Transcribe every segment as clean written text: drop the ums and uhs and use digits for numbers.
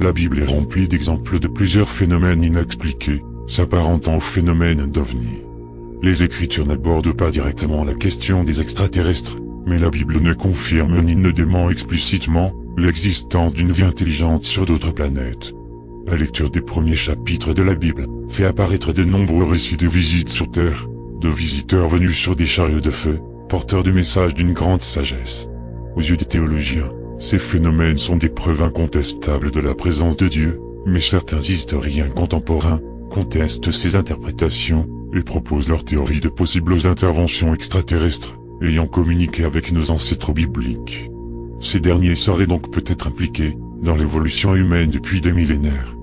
la Bible est remplie d'exemples de plusieurs phénomènes inexpliqués, s'apparentant au phénomène d'OVNI. Les Écritures n'abordent pas directement la question des extraterrestres, mais la Bible ne confirme ni ne dément explicitement l'existence d'une vie intelligente sur d'autres planètes. La lecture des premiers chapitres de la Bible fait apparaître de nombreux récits de visites sur Terre, de visiteurs venus sur des chariots de feu, porteurs de messages d'une grande sagesse. Aux yeux des théologiens, ces phénomènes sont des preuves incontestables de la présence de Dieu, mais certains historiens contemporains contestent ces interprétations et proposent leur théorie de possibles interventions extraterrestres ayant communiqué avec nos ancêtres bibliques. Ces derniers seraient donc peut-être impliqués dans l'évolution humaine depuis des millénaires.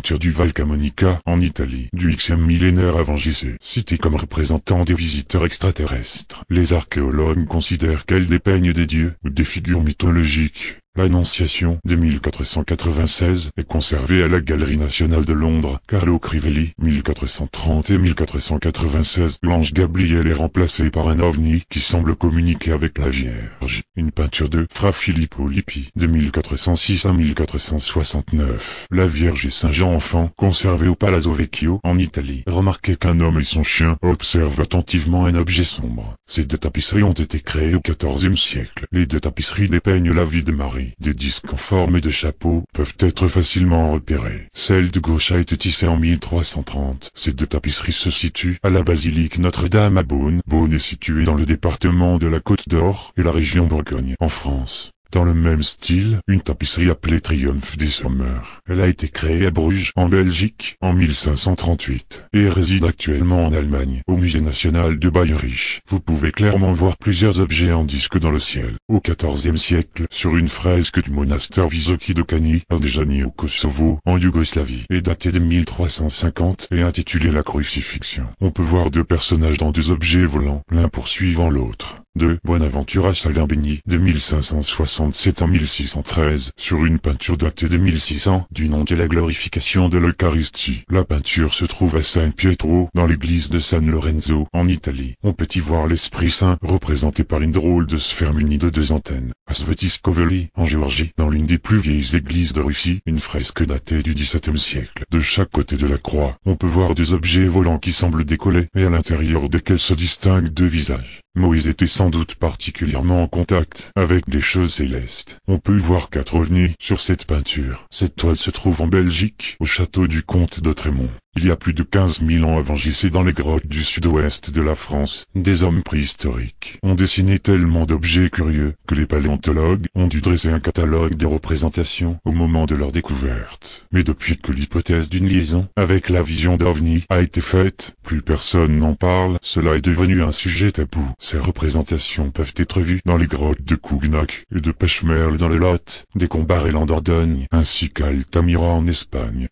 Peinture du Val Camonica en Italie du Xe millénaire avant J.C. Cité comme représentant des visiteurs extraterrestres. Les archéologues considèrent qu'elle dépeigne des dieux ou des figures mythologiques. L'Annonciation de 1496 est conservée à la Galerie nationale de Londres. Carlo Crivelli, 1430 et 1496. L'ange Gabriel est remplacé par un ovni qui semble communiquer avec la Vierge. Une peinture de Fra Filippo Lippi de 1406 à 1469. La Vierge et Saint Jean enfant, conservée au Palazzo Vecchio en Italie. Remarquez qu'un homme et son chien observent attentivement un objet sombre. Ces deux tapisseries ont été créées au XIVe siècle. Les deux tapisseries dépeignent la vie de Marie. Des disques en forme de chapeau peuvent être facilement repérés. Celle de gauche a été tissée en 1330. Ces deux tapisseries se situent à la basilique Notre-Dame à Beaune. Beaune est située dans le département de la Côte d'Or et la région Bourgogne, en France. Dans le même style, une tapisserie appelée Triomphe des Sommeurs. Elle a été créée à Bruges, en Belgique, en 1538, et réside actuellement en Allemagne, au Musée national de Bayreuth. Vous pouvez clairement voir plusieurs objets en disque dans le ciel. Au XIVe siècle, sur une fresque du monastère Visoki de Kani, à Dejani au Kosovo, en Yougoslavie, est datée de 1350 et intitulée La Crucifixion. On peut voir deux personnages dans deux objets volants, l'un poursuivant l'autre. De Bonaventura Salimbeni, de 1567 à 1613, sur une peinture datée de 1600, du nom de la glorification de l'Eucharistie. La peinture se trouve à San Pietro, dans l'église de San Lorenzo, en Italie. On peut y voir l'Esprit Saint, représenté par une drôle de sphère munie de deux antennes. À Svetiskoveli, en Géorgie, dans l'une des plus vieilles églises de Russie, une fresque datée du XVIIe siècle. De chaque côté de la croix, on peut voir des objets volants qui semblent décoller, et à l'intérieur desquels se distinguent deux visages. Moïse était sans doute particulièrement en contact avec des choses célestes. On peut y voir 4 ovnis sur cette peinture. Cette toile se trouve en Belgique, au château du comte de Trémont. Il y a plus de 15 000 ans avant J.C. dans les grottes du sud-ouest de la France, des hommes préhistoriques ont dessiné tellement d'objets curieux que les paléontologues ont dû dresser un catalogue des représentations au moment de leur découverte. Mais depuis que l'hypothèse d'une liaison avec la vision d'OVNI a été faite, plus personne n'en parle, cela est devenu un sujet tabou. Ces représentations peuvent être vues dans les grottes de Cugnac et de Pechmerle dans le Lot, des Combarel en Dordogne, ainsi qu'à Altamira en Espagne.